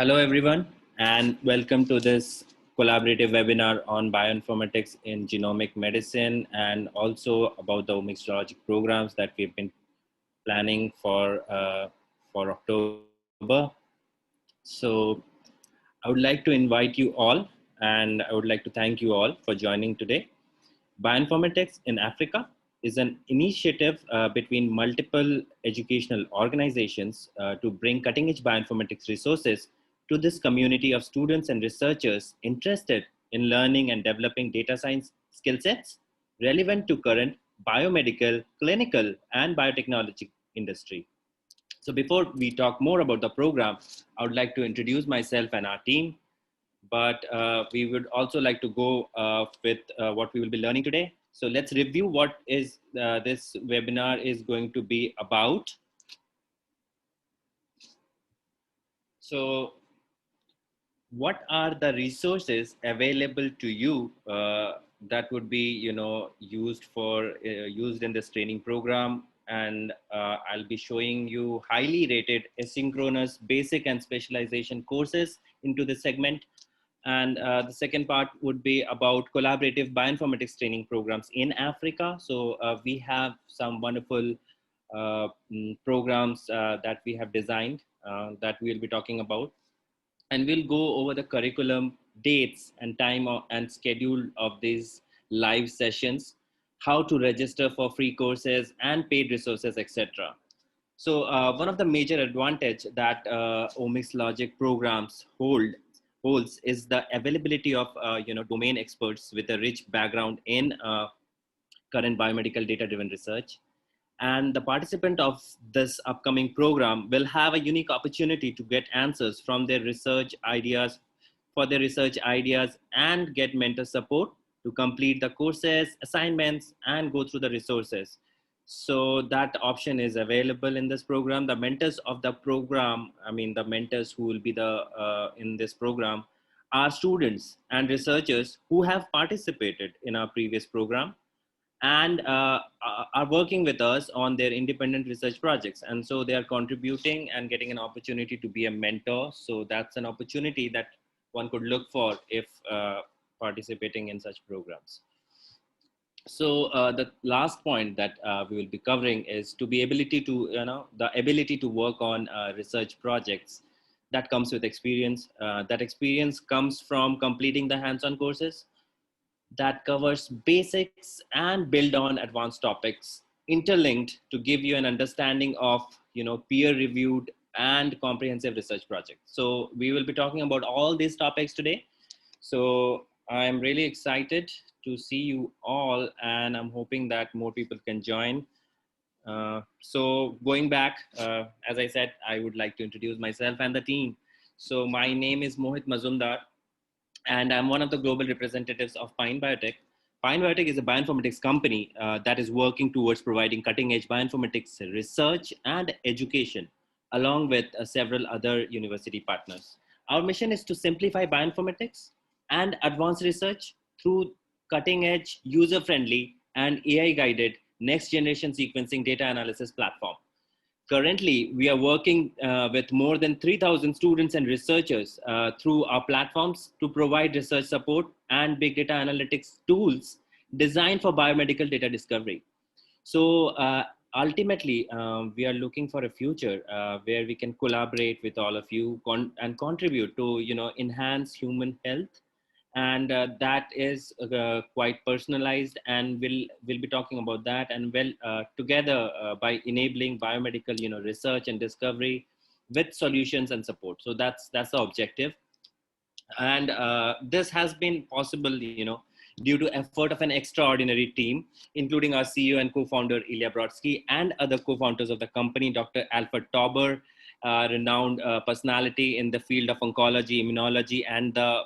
Hello, everyone, and welcome to this collaborative webinar on bioinformatics in genomic medicine and also about the omics geologic programs that we've been planning for October. So I would like to invite you all, and I would like to thank you all for joining today. Bioinformatics in Africa is an initiative between multiple educational organizations to bring cutting edge bioinformatics resources to this community of students and researchers interested in learning and developing data science skill sets relevant to current biomedical, clinical, and biotechnology industry. So before we talk more about the program, I would like to introduce myself and our team, but we would also like to go with what we will be learning today. So let's review what is this webinar is going to be about. So what are the resources available to you that would be used in this training program? And I'll be showing you highly rated asynchronous basic and specialization courses into this segment. And the second part would be about collaborative bioinformatics training programs in Africa. So we have some wonderful programs that we have designed that we'll be talking about. And we'll go over the curriculum, dates, and and schedule of these live sessions, how to register for free courses and paid resources, etc. So one of the major advantage that Omics Logic programs holds is the availability of domain experts with a rich background in current biomedical data driven research. And the participant of this upcoming program will have a unique opportunity to get answers from their research ideas for their research ideas and get mentor support to complete the courses, assignments, and go through the resources. So that option is available in this program. The mentors of the program, the mentors who will be in this program are students and researchers who have participated in our previous program and are working with us on their independent research projects. And so they are contributing and getting an opportunity to be a mentor. So that's an opportunity that one could look for if participating in such programs. So the last point that we will be covering is to be ability to, the ability to work on research projects that comes with experience. That experience comes from completing the hands-on courses that covers basics and build on advanced topics interlinked to give you an understanding of peer reviewed and comprehensive research projects. So we will be talking about all these topics today. So I'm really excited to see you all, and I'm hoping that more people can join. So going back, as I said, I would like to introduce myself and the team. So my name is Mohit Mazumdar, and I'm one of the global representatives of Pine Biotech. Pine Biotech is a bioinformatics company that is working towards providing cutting-edge bioinformatics research and education, along with several other university partners. Our mission is to simplify bioinformatics and advanced research through cutting-edge, user-friendly, and AI-guided next-generation sequencing data analysis platform. Currently, we are working with more than 3,000 students and researchers through our platforms to provide research support and big data analytics tools designed for biomedical data discovery. So ultimately, we are looking for a future where we can collaborate with all of you and contribute to enhance human health, and that is quite personalized, and we'll be talking about that, and together by enabling biomedical research and discovery with solutions and support. So that's the objective. And this has been possible due to effort of an extraordinary team, including our CEO and co-founder Ilya Brodsky, and other co-founders of the company, Dr. Alfred Tauber, renowned personality in the field of oncology, immunology, and the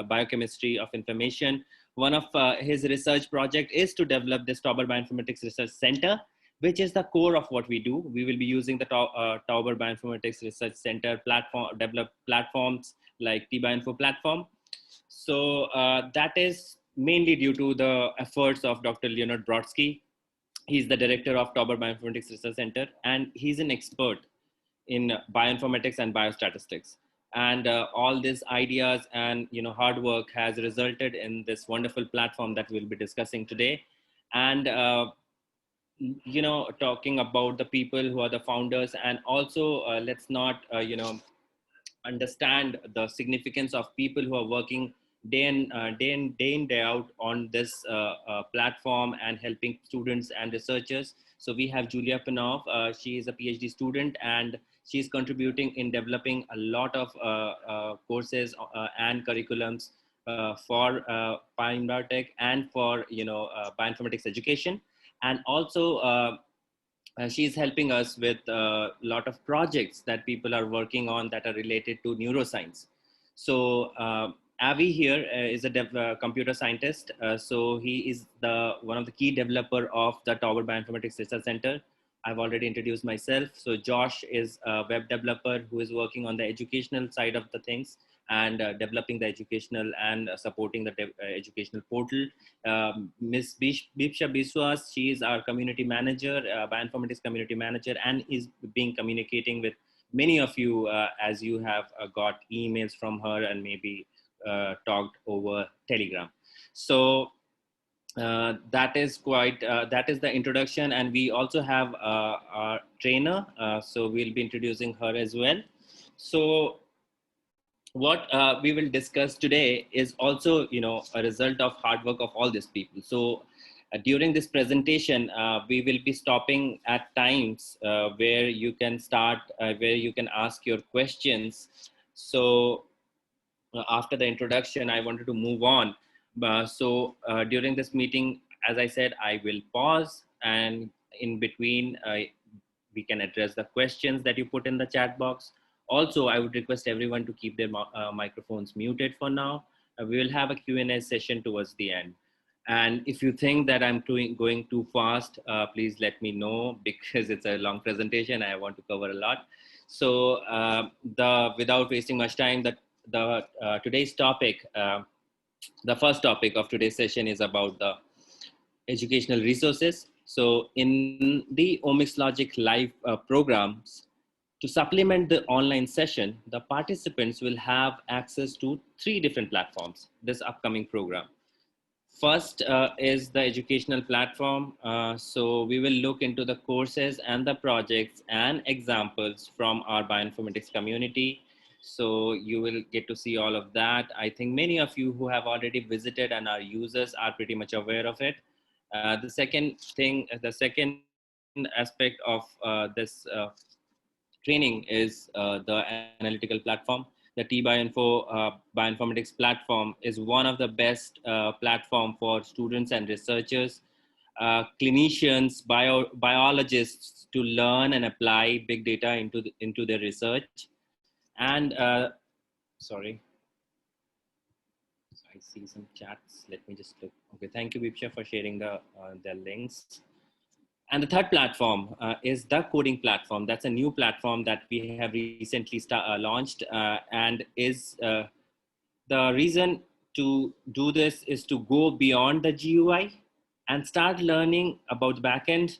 biochemistry of information. One of his research project is to develop this Tauber Bioinformatics Research Center, which is the core of what we do. We will be using the Tauber Bioinformatics Research Center platform, develop platforms like TBioInfo platform. So that is mainly due to the efforts of Dr. Leonard Brodsky. He's the director of Tauber Bioinformatics Research Center, and he's an expert in bioinformatics and biostatistics. And all these ideas and hard work has resulted in this wonderful platform that we'll be discussing today. And talking about the people who are the founders, and also let's not understand the significance of people who are working day in day out on this platform and helping students and researchers. So we have Julia Panov. She is a PhD student, and she's contributing in developing a lot of courses and curriculums for bioinformatics and for bioinformatics education. And also she's helping us with a lot of projects that people are working on that are related to neuroscience. So Avi here is a computer scientist. So he is the one of the key developer of the Tower Bioinformatics Research Center. I've already introduced myself. So Josh is a web developer who is working on the educational side of the things, and developing the educational and supporting the educational portal. Ms. Bipsha Biswas, she is our community manager, bioinformatics community manager, and is being communicating with many of you as you have got emails from her and maybe talked over Telegram. So that is that is the introduction. And we also have our trainer. So we'll be introducing her as well. So what we will discuss today is also a result of hard work of all these people. So during this presentation we will be stopping at times where you can start where you can ask your questions. So after the introduction I wanted to move on. So during this meeting, as I said, I will pause, and in between we can address the questions that you put in the chat box. Also, I would request everyone to keep their microphones muted for now. We will have a Q&A session towards the end. And if you think that I'm going too fast, please let me know, because it's a long presentation. I want to cover a lot. So without wasting much time, today's topic, the first topic of today's session is about the educational resources. So in the Omics Logic live programs, to supplement the online session, the participants will have access to 3 different platforms this upcoming program. First is the educational platform. So we will look into the courses and the projects and examples from our bioinformatics community. So you will get to see all of that. I think many of you who have already visited and are users are pretty much aware of it. The second aspect of this training is the analytical platform. The T-Bioinfo bioinformatics platform is one of the best platform for students and researchers, clinicians, biologists to learn and apply big data into their research. And sorry, I see some chats. Let me just look. Okay, thank you, Vipsha, for sharing the links. And the third platform is the coding platform. That's a new platform that we have recently launched, and is the reason to do this is to go beyond the GUI and start learning about the backend,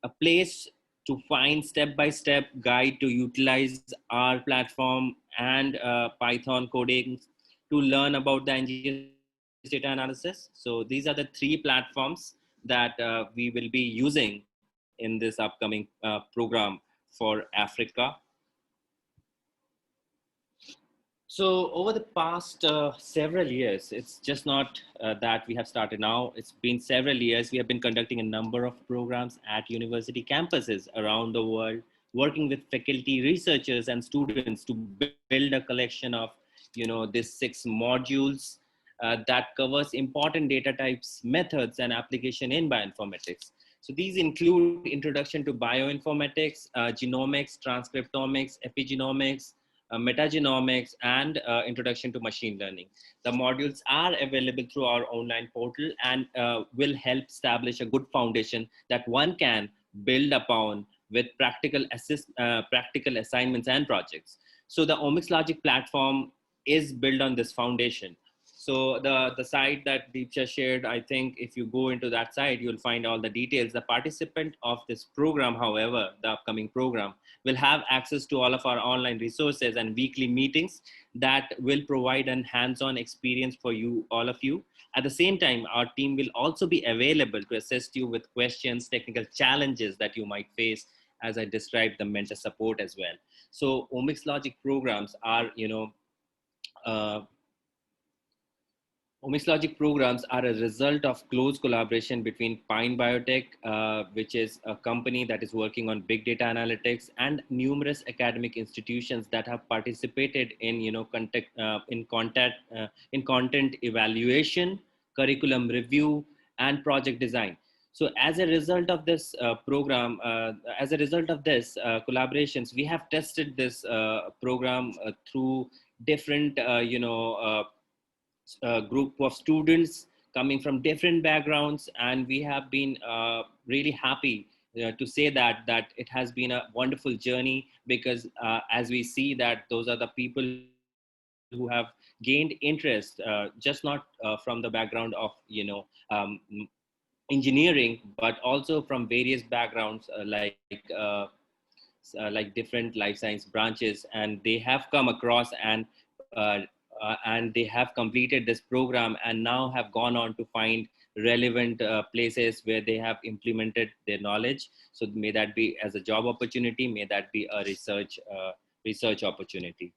a place to find step-by-step guide to utilize our platform and Python coding to learn about the NGS data analysis. So these are the 3 platforms that we will be using in this upcoming program for Africa. So over the past several years, it's just not that we have started now. It's been several years. We have been conducting a number of programs at university campuses around the world, working with faculty, researchers, and students to build a collection of, these 6 modules that covers important data types, methods, and application in bioinformatics. So these include introduction to bioinformatics, genomics, transcriptomics, epigenomics, metagenomics, and introduction to machine learning. The modules are available through our online portal and will help establish a good foundation that one can build upon with practical assignments and projects. So the Omics Logic platform is built on this foundation. So the site that Deepsha shared, I think if you go into that site, you'll find all the details. The participant of this program, however, the upcoming program, will have access to all of our online resources and weekly meetings that will provide an hands-on experience for you, all of you. At the same time, our team will also be available to assist you with questions, technical challenges that you might face, as I described the mentor support as well. So Omics Logic programs are, uh, Omics Logic programs are a result of close collaboration between Pine Biotech, which is a company that is working on big data analytics, and numerous academic institutions that have participated in, in content evaluation, curriculum review, and project design. So, as a result of this as a result of this collaborations, we have tested this program through different, group of students coming from different backgrounds, and we have been really happy to say that it has been a wonderful journey, because as we see that those are the people who have gained interest, just not from the background of engineering, but also from various backgrounds, like different life science branches, and they have come across uh, and they have completed this program and now have gone on to find relevant places where they have implemented their knowledge. So may that be as a job opportunity, may that be a research opportunity.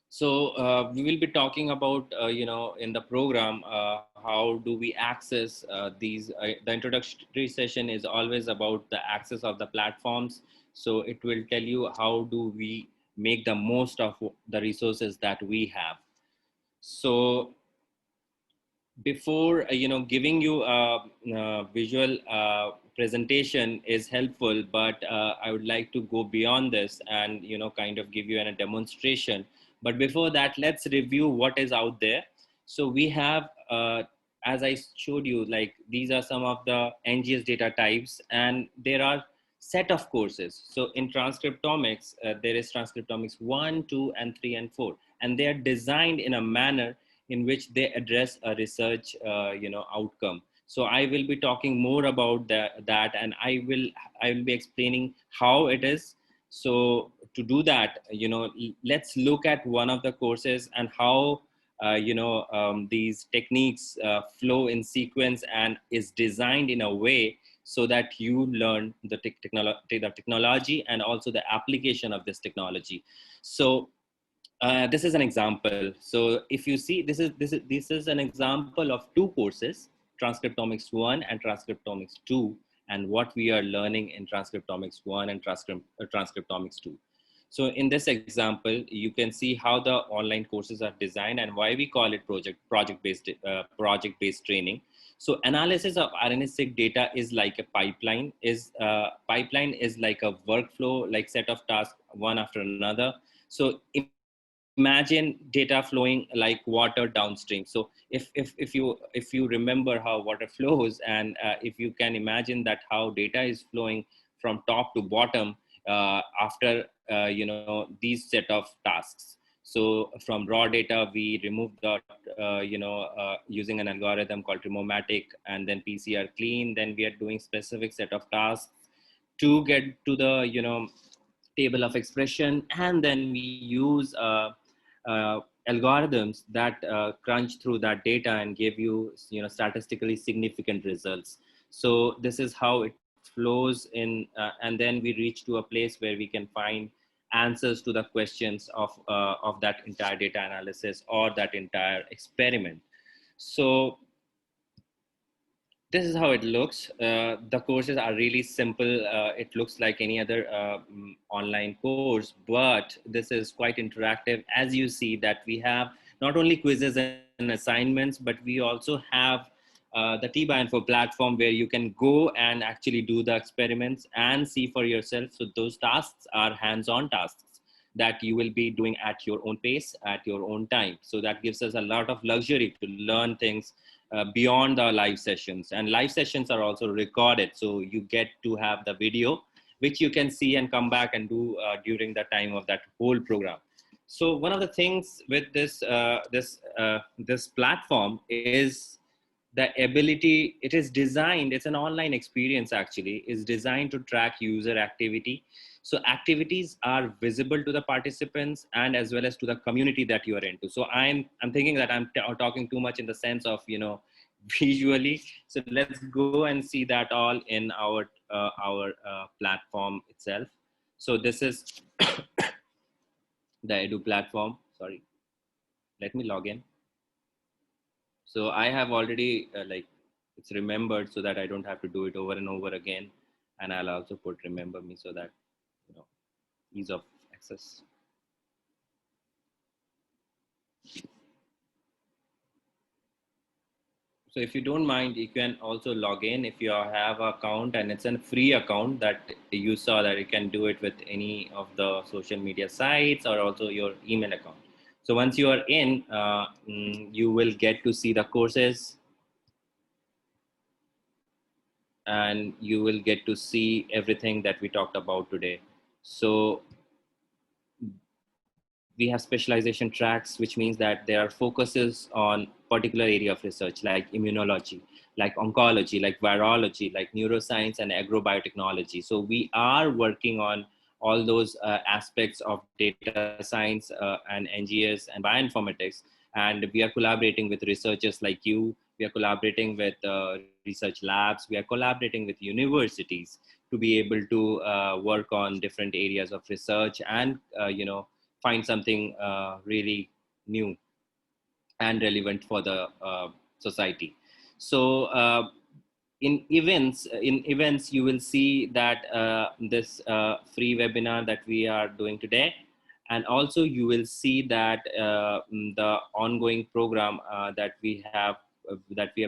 So we will be talking about, in the program, how do we access these. The introductory session is always about the access of the platforms. So it will tell you how do we make the most of the resources that we have. So before giving you a visual presentation is helpful, but I would like to go beyond this and kind of give you a demonstration. But before that, let's review what is out there. So we have, as I showed you, like these are some of the NGS data types, and there are set of courses. So in transcriptomics, there is transcriptomics 1, 2, and 3, and 4, and they are designed in a manner in which they address a research outcome. So I will be talking more about that, and I will be explaining how it is. So to do that, let's look at one of the courses and how these techniques flow in sequence and is designed in a way so that you learn the technology and also the application of this technology. So this is an example. So if you see, this is an example of two courses, Transcriptomics 1 and Transcriptomics 2, and what we are learning in Transcriptomics 1 and Transcriptomics 2. So in this example, you can see how the online courses are designed and why we call it project-based training. So analysis of RNA-seq data is like a pipeline. Pipeline is like a workflow, like set of tasks one after another. So imagine data flowing like water downstream. So if you remember how water flows, and if you can imagine that how data is flowing from top to bottom after these set of tasks. So from raw data, we remove that using an algorithm called Remomatic, and then PCR clean. Then we are doing specific set of tasks to get to the table of expression, and then we use algorithms that crunch through that data and give you statistically significant results. So this is how it flows in, and then we reach to a place where we can find answers to the questions of that entire data analysis or that entire experiment. So this is how it looks. The courses are really simple. It looks like any other online course, but this is quite interactive. As you see that we have not only quizzes and assignments, but we also have the TBioInfo platform where you can go and actually do the experiments and see for yourself. So those tasks are hands-on tasks that you will be doing at your own pace, at your own time. So that gives us a lot of luxury to learn things beyond the live sessions. And live sessions are also recorded, so you get to have the video which you can see and come back and do during the time of that whole program. So one of the things with this platform is the ability. It is designed. It's an online experience. Actually, is designed to track user activity. So activities are visible to the participants and as well as to the community that you are into. So I'm thinking that I'm talking too much in the sense of visually. So let's go and see that all in our platform itself. So this is the Edu platform. Sorry, let me log in. So I have already it's remembered so that I don't have to do it over and over again. And I'll also put remember me so that, you know, ease of access. So if you don't mind, you can also log in if you have an account, and it's a free account that you saw that you can do it with any of the social media sites or also your email account. So once you are in, you will get to see the courses, and you will get to see everything that we talked about today. So we have specialization tracks, which means that there are focuses on particular area of research like immunology, like oncology, like virology, like neuroscience and agrobiotechnology. So we are working on all those aspects of data science and NGS and bioinformatics. And we are collaborating with researchers like you. We are collaborating with research labs. We are collaborating with universities to be able to work on different areas of research and, find something really new and relevant for the society. So in events you will see that this free webinar that we are doing today, and also you will see that the ongoing program that we have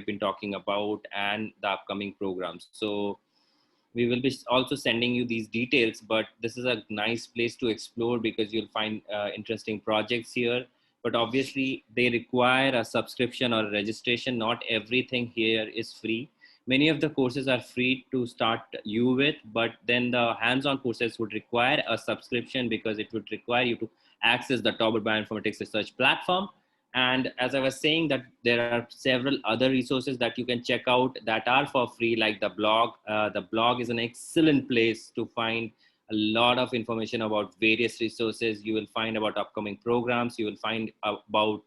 been talking about, and the upcoming programs. So we will be also sending you these details, but this is a nice place to explore because you'll find interesting projects here. But obviously they require a subscription or registration. Not everything here is free. Many of the courses are free to start you with, but then the hands-on courses would require a subscription because it would require you to access the Tauber Bioinformatics Research Platform. And as I was saying, that there are several other resources that you can check out that are for free, like the blog. The blog is an excellent place to find a lot of information about various resources. You will find about upcoming programs. You will find about,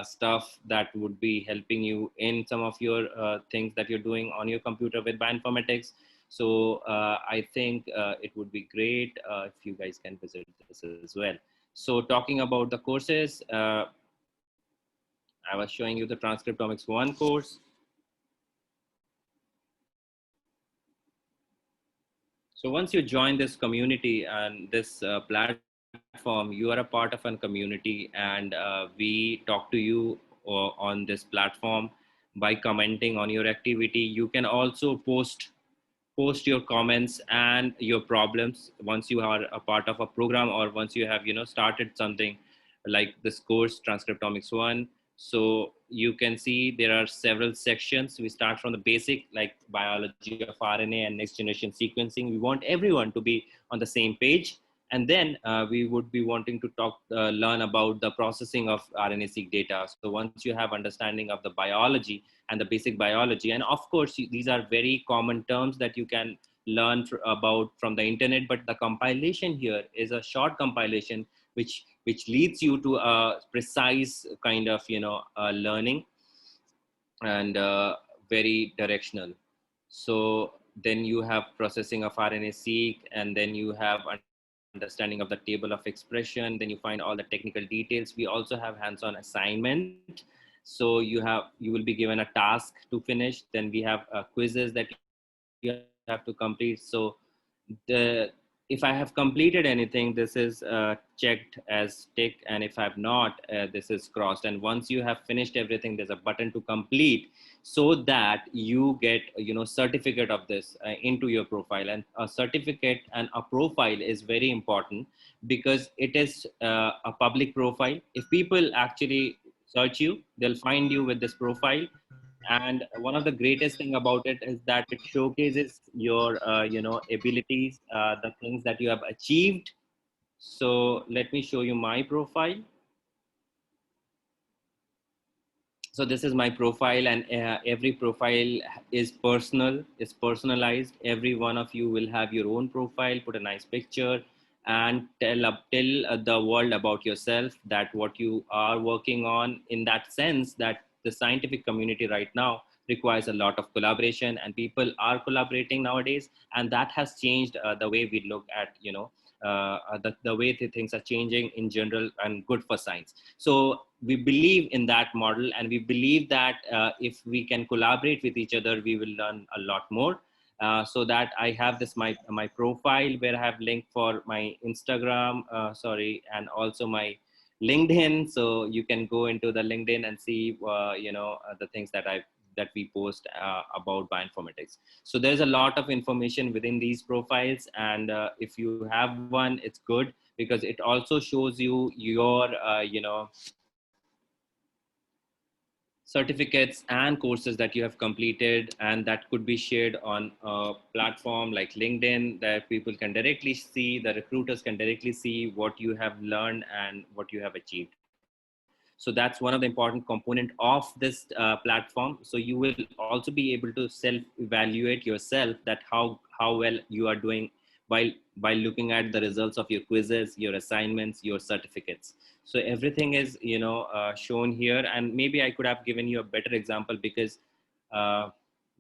stuff that would be helping you in some of your things that you're doing on your computer with bioinformatics. So I think it would be great if you guys can visit this as well. So talking about the courses, I was showing you the Transcriptomics 1 course. So once you join this community and this platform, you are a part of a community, and we talk to you on this platform by commenting on your activity. You can also post your comments and your problems once you are a part of a program, or once you have started something like this course Transcriptomics 1. So you can see there are several sections. We start from the basic, like biology of RNA and next generation sequencing. We want everyone to be on the same page. And then we would be wanting to learn about the processing of RNA-seq data. So once you have understanding of the biology and the basic biology, and of course these are very common terms that you can learn about from the internet, but the compilation here is a short compilation which leads you to a precise kind of learning, and very directional. So then you have processing of RNA-seq, and then you have understanding of the table of expression. Then you find all the technical details. We also have hands-on assignment. So you will be given a task to finish. Then we have quizzes that you have to complete. So if I have completed anything, this is checked as tick, and if I have not, this is crossed. And once you have finished everything, there's a button to complete, so that you get certificate of this into your profile. And a certificate and a profile is very important because it is a public profile. If people actually search you, they'll find you with this profile. And one of the greatest thing about it is that it showcases your abilities, the things that you have achieved. So let me show you my profile. So this is my profile, and every profile is personal, is personalized. Every one of you will have your own profile, put a nice picture, and tell the world about yourself, that what you are working on, in that sense that the scientific community right now requires a lot of collaboration, and people are collaborating nowadays, and that has changed the way we look at, the way things are changing in general, and good for science. So we believe in that model, and we believe that if we can collaborate with each other, we will learn a lot more. So that I have this my profile, where I have linked for my Instagram, and also my LinkedIn. So you can go into the LinkedIn and see the things that we post about bioinformatics. So there's a lot of information within these profiles, and if you have one, it's good, because it also shows you your certificates and courses that you have completed, and that could be shared on a platform like LinkedIn, that people can directly see, the recruiters can directly see what you have learned and what you have achieved. So that's one of the important component of this platform. So you will also be able to self evaluate yourself, that how well you are doing, while looking at the results of your quizzes, your assignments, your certificates. So everything is shown here, and maybe I could have given you a better example, because uh,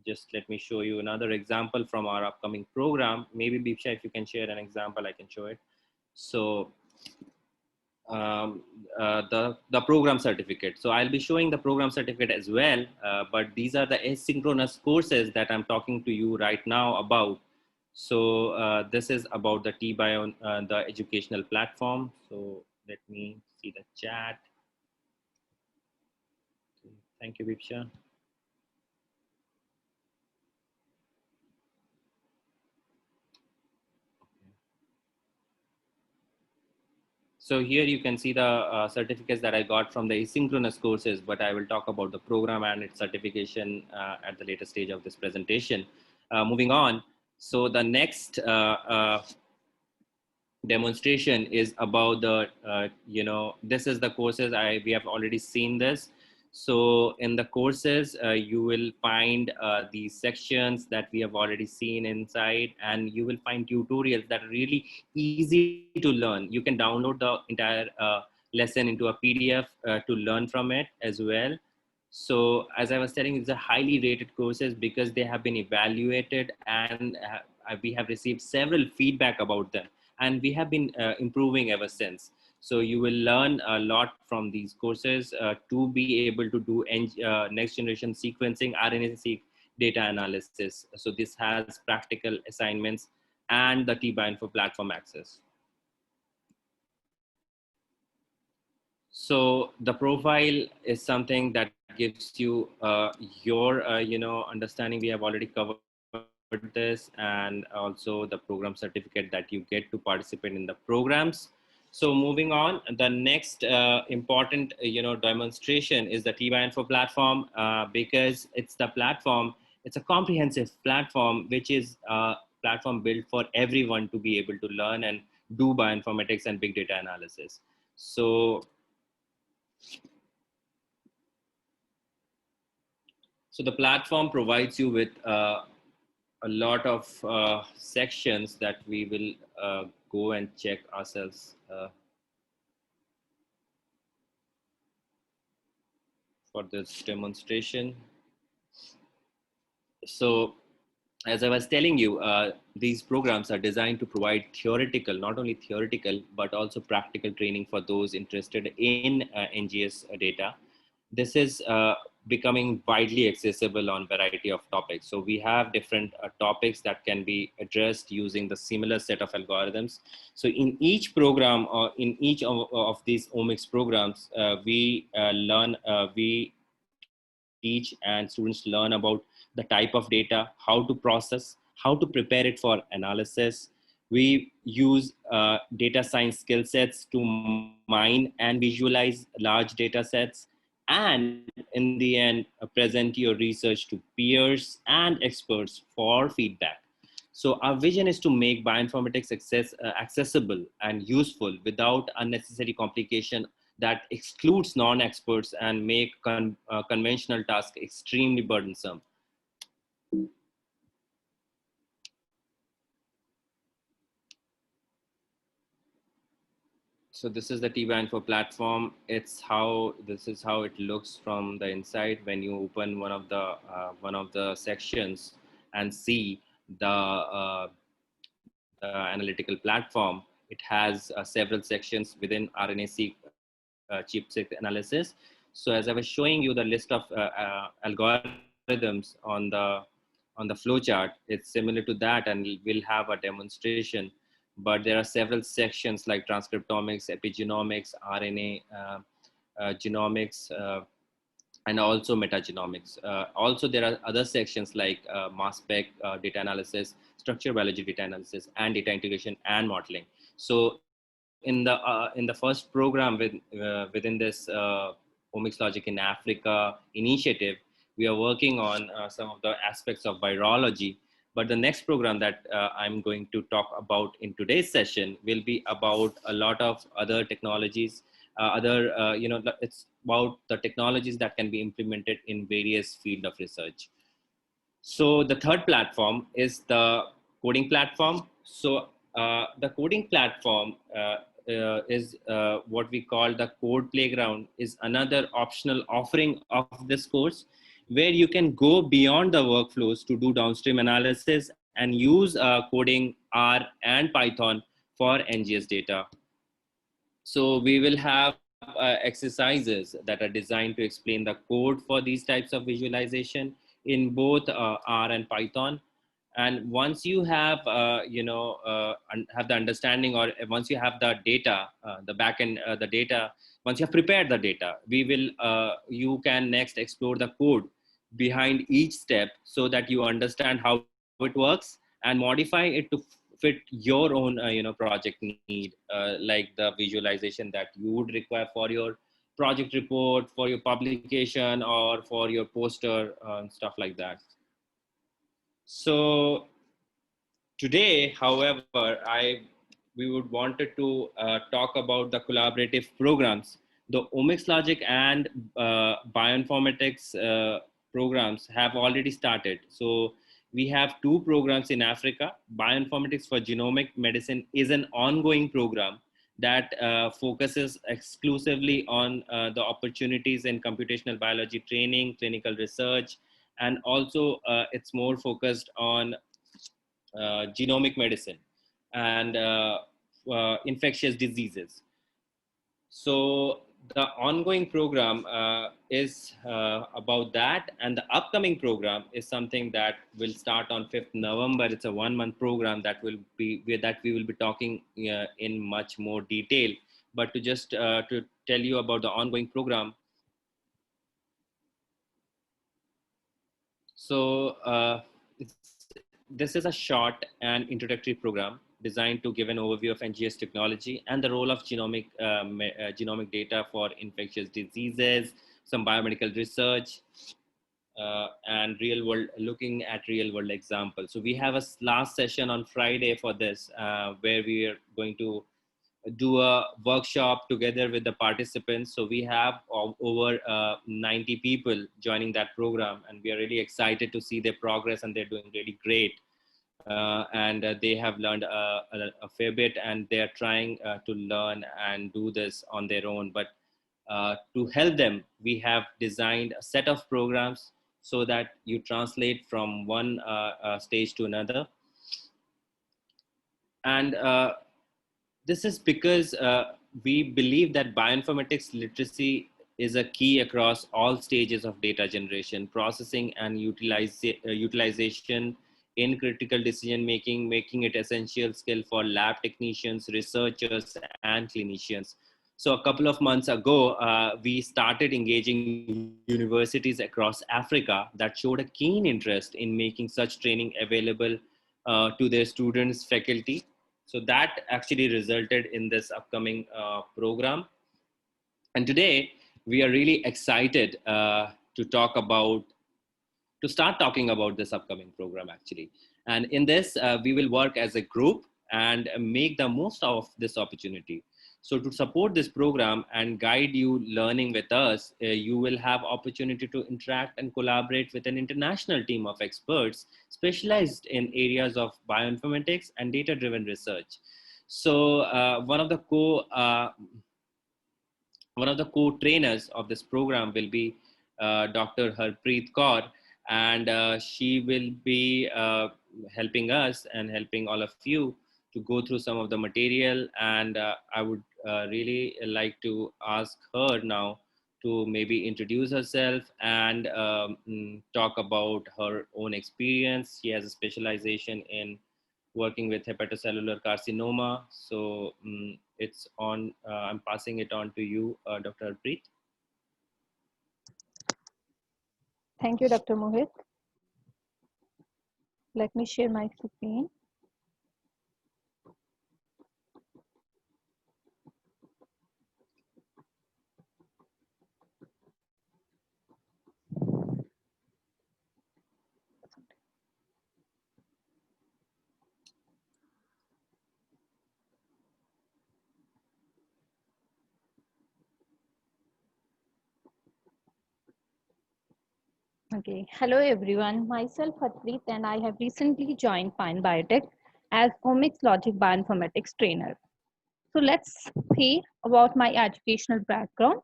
just let me show you another example from our upcoming program. Maybe Bipsha, if you can share an example, I can show it. So the program certificate. So I'll be showing the program certificate as well, but these are the asynchronous courses that I'm talking to you right now about. So this is about the TBio, the educational platform. So let me see the chat. Thank you, Vipsha. So here you can see the certificates that I got from the asynchronous courses, but I will talk about the program and its certification at the later stage of this presentation. Moving on. So the next demonstration is about the this is the courses we have already seen this. So in the courses you will find these sections that we have already seen inside, and you will find tutorials that are really easy to learn. You can download the entire lesson into a PDF to learn from it as well. So as I was telling, it's a highly rated courses because they have been evaluated, and we have received several feedback about them, and we have been improving ever since. So you will learn a lot from these courses to be able to do next generation sequencing, RNA-seq data analysis. So this has practical assignments and the TBioinfo platform access. So the profile is something that gives you your understanding. We have already covered this, and also the program certificate that you get to participate in the programs. So moving on, the next important demonstration is the TBioinfo platform, because it's the platform. It's a comprehensive platform, which is a platform built for everyone to be able to learn and do bioinformatics and big data analysis. So the platform provides you with a lot of sections that we will go and check ourselves for this demonstration. So as I was telling you, these programs are designed to provide theoretical, not only theoretical, but also practical training for those interested in NGS data. This is becoming widely accessible on variety of topics. So we have different topics that can be addressed using the similar set of algorithms. So in each program, or in each of these omics programs, we teach and students learn about the type of data, how to process, how to prepare it for analysis. We use data science skill sets to mine and visualize large data sets, and in the end present your research to peers and experts for feedback. So our vision is to make bioinformatics accessible and useful without unnecessary complication that excludes non-experts and make conventional tasks extremely burdensome. So this is the TBioInfo platform. This is how it looks from the inside when you open one of the sections and see the analytical platform. It has several sections within RNA-seq chip-seq analysis. So as I was showing you the list of algorithms on the flowchart, it's similar to that, and we'll have a demonstration. But there are several sections like transcriptomics, epigenomics, RNA genomics, and also metagenomics. Also, there are other sections like mass spec data analysis, structural biology data analysis, and data integration and modeling. So in the first program within this Omics Logic in Africa initiative, we are working on some of the aspects of virology. But the next program that I'm going to talk about in today's session will be about a lot of other technologies, it's about the technologies that can be implemented in various field of research. So the third platform is the coding platform. So the coding platform is what we call the code playground, is another optional offering of this course, where you can go beyond the workflows to do downstream analysis and use coding R and Python for NGS data. So we will have exercises that are designed to explain the code for these types of visualization in both R and Python. And once you have, have the understanding, or once you have the data, the backend, the data, once you have prepared the data, you can next explore the code behind each step so that you understand how it works and modify it to fit your own project need, like the visualization that you would require for your project report, for your publication, or for your poster, and stuff like that. So today, however, we would wanted to talk about the collaborative programs. The Omics Logic and bioinformatics programs have already started. So we have two programs in Africa. Bioinformatics for Genomic Medicine is an ongoing program that focuses exclusively on the opportunities in computational biology training, clinical research, and also it's more focused on genomic medicine and infectious diseases. So the ongoing program is about that, and the upcoming program is something that will start on 5th November. It's a 1-month program that we will be talking in much more detail. But to tell you about the ongoing program. So this is a short and introductory program designed to give an overview of NGS technology and the role of genomic data for infectious diseases, some biomedical research, and looking at real world examples. So we have a last session on Friday for this, where we are going to do a workshop together with the participants. So we have over 90 people joining that program, and we are really excited to see their progress, and they're doing really great. And they have learned a fair bit, and they're trying to learn and do this on their own. But to help them, we have designed a set of programs so that you translate from one stage to another. And this is because we believe that bioinformatics literacy is a key across all stages of data generation, processing, and utilization in critical decision making, making it essential skill for lab technicians, researchers, and clinicians. So a couple of months ago, we started engaging universities across Africa that showed a keen interest in making such training available to their students, faculty. So that actually resulted in this upcoming program. And today we are really excited to start talking about this upcoming program actually. And in this, we will work as a group and make the most of this opportunity. So to support this program and guide you learning with us, you will have opportunity to interact and collaborate with an international team of experts specialized in areas of bioinformatics and data-driven research. So one of the co-trainers of this program will be Dr. Harpreet Kaur, and she will be helping us and helping all of you to go through some of the material. And I would really like to ask her now to maybe introduce herself and talk about her own experience. She has a specialization in working with hepatocellular carcinoma. So it's on, I'm passing it on to you, Dr. Harpreet. Thank you, Dr. Mohit. Let me share my screen. Okay, hello everyone. Myself Harpreet, and I have recently joined Pine Biotech as Omics Logic Bioinformatics trainer. So let's see about my educational background.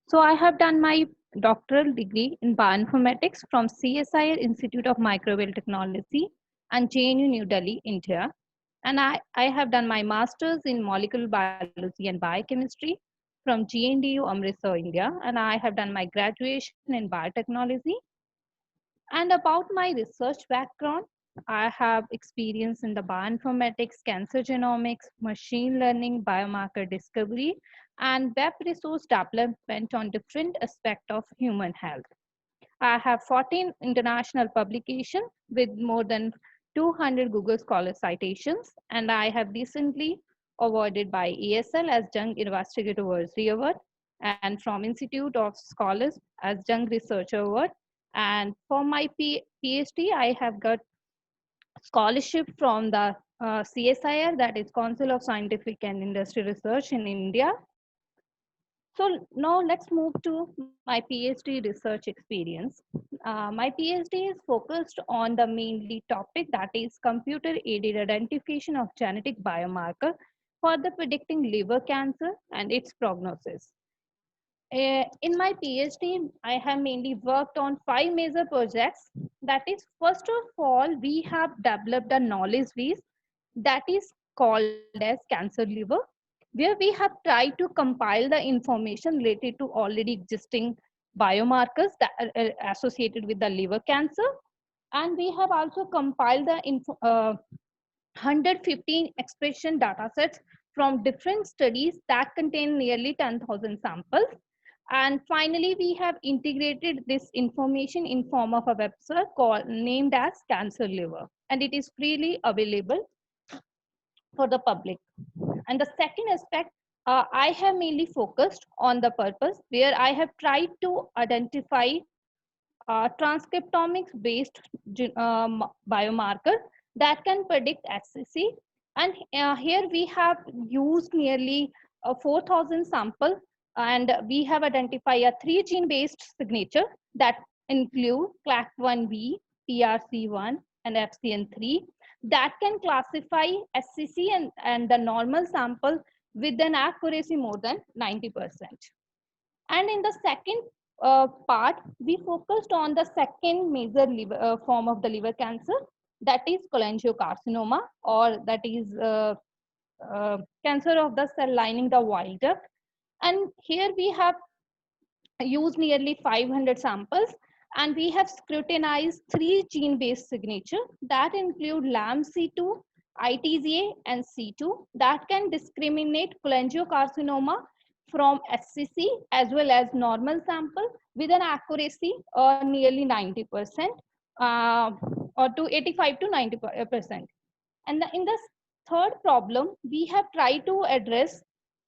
So I have done my doctoral degree in bioinformatics from CSIR Institute of Microbial Technology and JNU New Delhi, India. And I have done my master's in molecular biology and biochemistry from GNDU Amritsar, India. And I have done my graduation in biotechnology. And about my research background, I have experience in the bioinformatics, cancer genomics, machine learning, biomarker discovery, and web resource development on different aspects of human health. I have 14 international publications with more than 200 Google Scholar citations, and I have recently awarded by ESL as Young Investigator Worthy Award and from Institute of Scholars as Young Researcher Award. And for my PhD, I have got scholarship from the CSIR, that is Council of Scientific and Industry Research in India. So now let's move to my PhD research experience. My PhD is focused on the mainly topic, that is computer-aided identification of genetic biomarker for the predicting liver cancer and its prognosis. In my PhD, I have mainly worked on 5 major projects. That is, first of all, we have developed a knowledge base that is called as Cancer Liver, where we have tried to compile the information related to already existing biomarkers that are associated with the liver cancer. And we have also compiled the 115 expression datasets from different studies that contain nearly 10,000 samples. And finally, we have integrated this information in form of a website called named as Cancer Liver, and it is freely available for the public. And the second aspect, I have mainly focused on the purpose, where I have tried to identify transcriptomics based biomarker that can predict HCC. And here we have used nearly 4,000 samples, and we have identified a 3 gene based signature that include CLAC1B, TRC1, and FCN3 that can classify SCC and the normal sample with an accuracy more than 90%. And in the second part, we focused on the second major form of the liver cancer, that is cholangiocarcinoma, or that is cancer of the cell lining the bile duct. And here we have used nearly 500 samples, and we have scrutinized 3 gene-based signatures that include LAMP-C2, ITZA, and C2 that can discriminate cholangiocarcinoma from SCC as well as normal sample with an accuracy nearly 90% or to 85 to 90%. And in the third problem, we have tried to address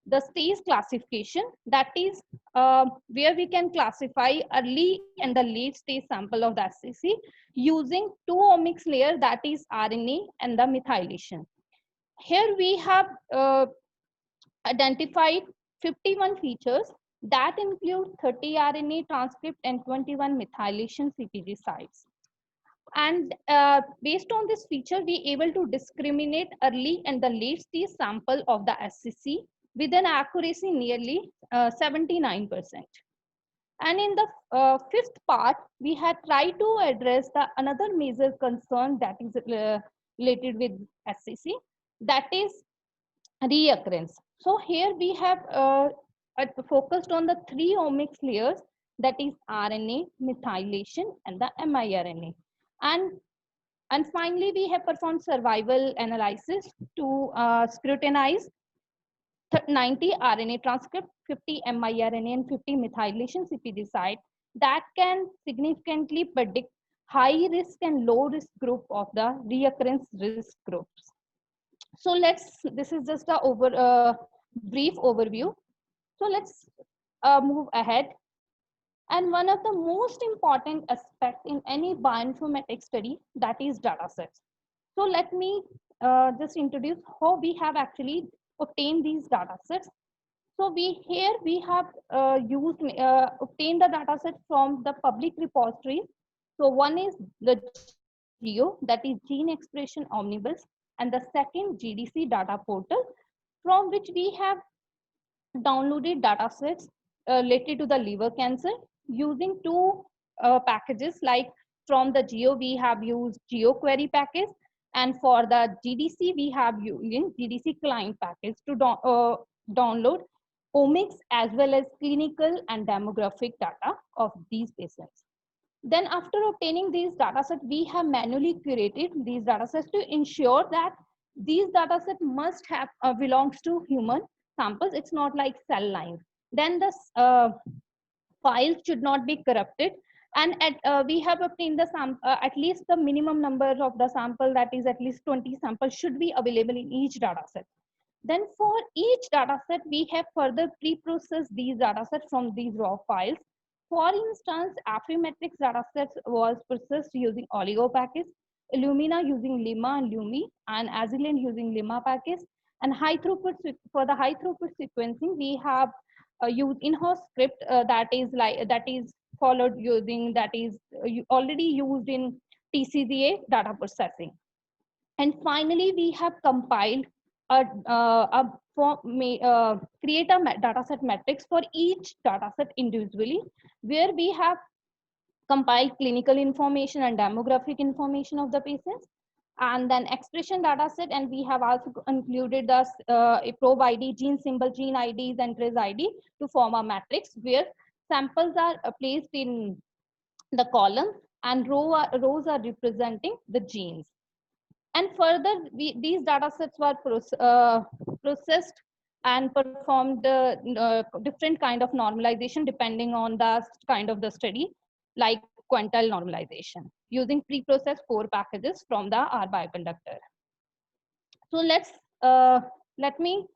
the stage classification, that is where we can classify early and the late stage sample of the SCC using two omics layer, that is RNA and the methylation. Here we have identified 51 features that include 30 RNA transcript and 21 methylation CpG sites. And based on this feature, we able to discriminate early and the late stage sample of the SCC with an accuracy nearly 79%. And in the fifth part, we had tried to address the another major concern that is related with SCC, that is reoccurrence. So here we have focused on the three omics layers, that is RNA, methylation, and the miRNA. And finally, we have performed survival analysis to scrutinize 90 RNA transcript, 50 miRNA, and 50 methylation CpG site that can significantly predict high risk and low risk group of the reoccurrence risk groups. So this is just a brief overview. So let's move ahead. And one of the most important aspects in any bioinformatics study, that is data sets. So let me just introduce how we have actually obtained these data sets. So here we have obtained the data set from the public repositories. So one is the GEO, that is Gene Expression Omnibus, and the second GDC data portal, from which we have downloaded data sets related to the liver cancer using two packages. Like from the GEO, we have used GeoQuery package, and for the GDC, we have used GDC client package to download omics as well as clinical and demographic data of these patients. Then after obtaining these datasets, we have manually curated these datasets to ensure that these datasets must have belongs to human samples. It's not like cell lines. Then the files should not be corrupted. And we have obtained the at least the minimum number of the sample, that is at least 20 samples should be available in each dataset. Then for each dataset, we have further pre-processed these datasets from these raw files. For instance, Affymetrix datasets was processed using Oligo package, Illumina using Lima and Lumi, and Agilent using Lima package. And for the high throughput sequencing, we have used in-house script that is followed using already used in TCGA data processing. And finally, we have compiled create a dataset matrix for each dataset individually, where we have compiled clinical information and demographic information of the patients, and then expression dataset, and we have also included the probe ID, gene symbol, gene IDs, and trace ID to form a matrix where samples are placed in the columns and rows are representing the genes. And further, these data sets were processed and performed different kind of normalization depending on the kind of the study, like quantile normalization, using pre-processed core packages from the R bioconductor. So let me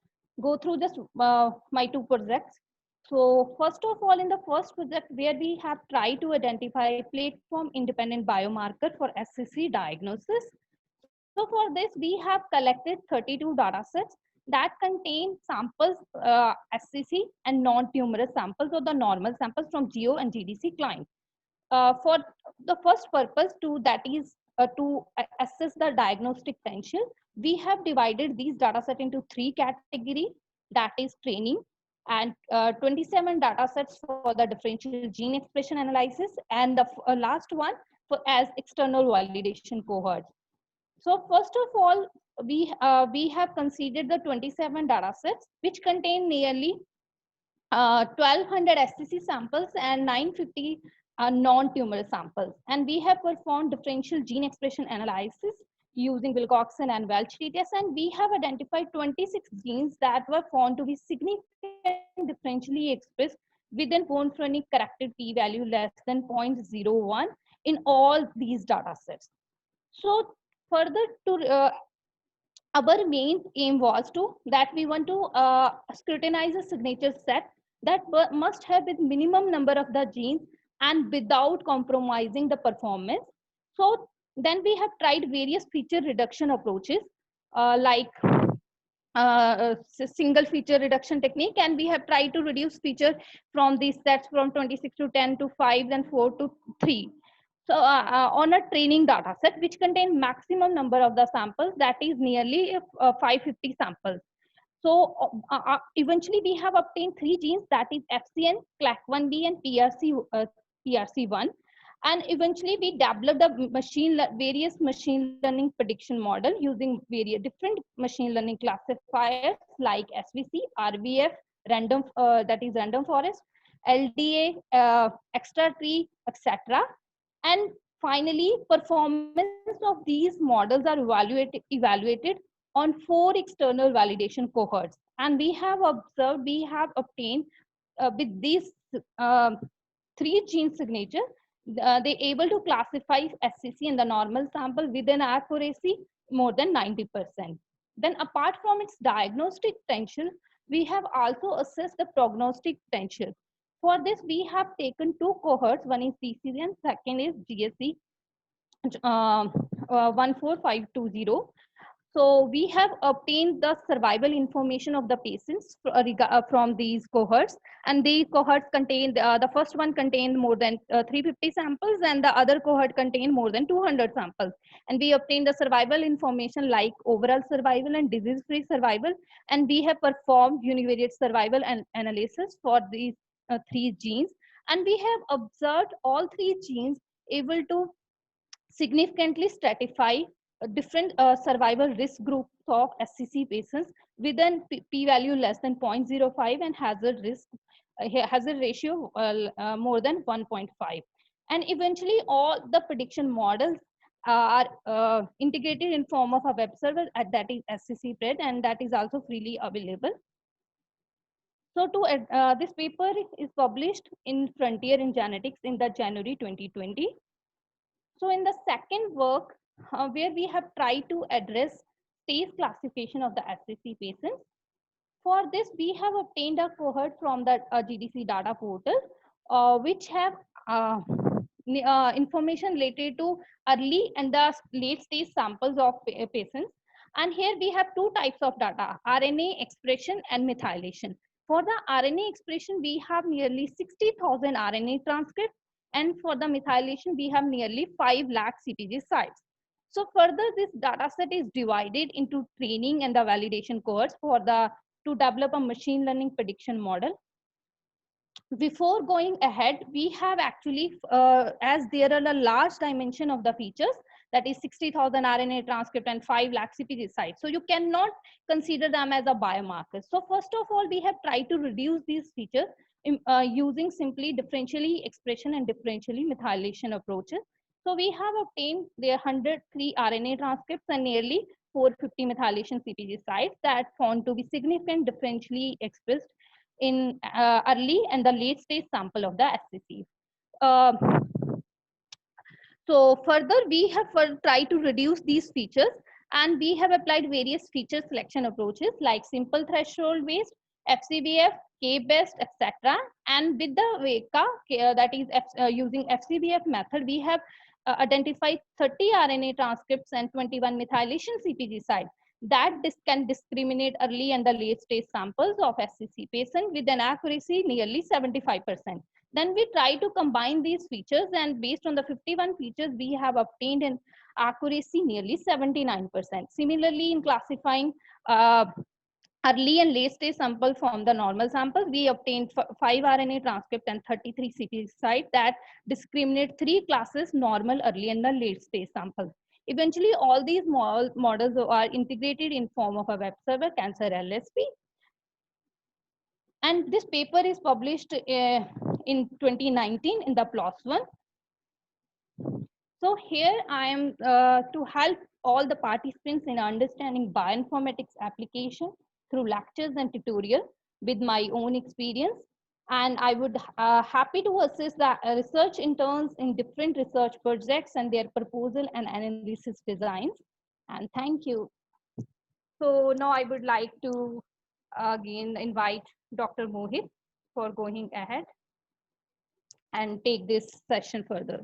go through this my two projects. So first of all, in the first project, where we have tried to identify platform independent biomarker for SCC diagnosis. So for this, we have collected 32 data sets that contain samples, SCC and non-tumorous samples, or the normal samples from GEO and GDC clients. For the first purpose, to assess the diagnostic potential, we have divided these data sets into three categories, that is training, and 27 data sets for the differential gene expression analysis, and the last one as external validation cohorts. So first of all, we have considered the 27 data sets, which contain nearly 1200 SCC samples and 950 non-tumor samples. And we have performed differential gene expression analysis using Wilcoxon and Welch t-test, and we have identified 26 genes that were found to be significantly differentially expressed within Bonferroni corrected p-value less than 0.01 in all these data sets. So further, to our main aim was to that we want to scrutinize a signature set that must have with minimum number of the genes and without compromising the performance. So then we have tried various feature reduction approaches like single feature reduction technique, and we have tried to reduce feature from these sets from 26 to 10 to 5 then 4 to 3. So on a training data set which contain maximum number of the samples, that is nearly 550 samples. So eventually we have obtained three genes, that is FCN, CLAC1B and PRC1. And eventually we developed a various machine learning prediction model using various different machine learning classifiers like SVC, RVF, that is random forest, LDA, extra tree, etc. And finally, performance of these models are evaluated on 4 external validation cohorts. And we have observed, we have obtained with these uh, 3 gene signatures, they able to classify SCC in the normal sample with an accuracy more than 90%. Then apart from its diagnostic potential, we have also assessed the prognostic potential. For this, we have taken 2 cohorts, one is PCV and second is GSC 14520. So we have obtained the survival information of the patients from these cohorts, and these cohorts contained, the first one contained more than 350 samples and the other cohort contained more than 200 samples. And we obtained the survival information like overall survival and disease-free survival, and we have performed univariate survival and analysis for these 3 genes, and we have observed all 3 genes able to significantly stratify different survival risk groups of SCC patients with an p-value less than 0.05 and hazard ratio more than 1.5. And eventually all the prediction models are integrated in form of a web server that is SCCPRED, and that is also freely available. So this paper is published in Frontier in Genetics in the January 2020. So in the second work, where we have tried to address stage classification of the SCC patients, for this we have obtained a cohort from the GDC data portal, which have information related to early and the late stage samples of patients. And here we have 2 types of data, RNA expression and methylation. For the RNA expression, we have nearly 60,000 RNA transcripts, and for the methylation, we have nearly 5 lakh CpG sites. So further, this data set is divided into training and the validation cohorts to develop a machine learning prediction model. Before going ahead, we have actually, as there are a large dimension of the features, that is 60,000 RNA transcript and 5 lakh CpG sites. So you cannot consider them as a biomarker. So first of all, we have tried to reduce these features using simply differentially expression and differentially methylation approaches. So we have obtained their 103 RNA transcripts and nearly 450 methylation CpG sites that found to be significant differentially expressed in early and the late stage sample of the SCC. So further, we have tried to reduce these features, and we have applied various feature selection approaches like simple threshold based, FCBF, K-best, etc. And with the VECA, that is using FCBF method, we have identified 30 RNA transcripts and 21 methylation CpG sites that can discriminate early and the late stage samples of SCC patient with an accuracy nearly 75%. Then we try to combine these features, and based on the 51 features, we have obtained an accuracy nearly 79%. Similarly, in classifying early and late stage sample from the normal sample, we obtained 5 RNA transcript and 33 CpG sites that discriminate 3 classes: normal, early, and the late stage sample. Eventually, all these models are integrated in form of a web server, Cancer LSP. And this paper is published in 2019 in the PLOS One. So here I am to help all the participants in understanding bioinformatics application through lectures and tutorial with my own experience. And I would happy to assist the research interns in different research projects and their proposal and analysis designs. And thank you. So now I would like to again invite Dr. Mohit for going ahead and take this session further.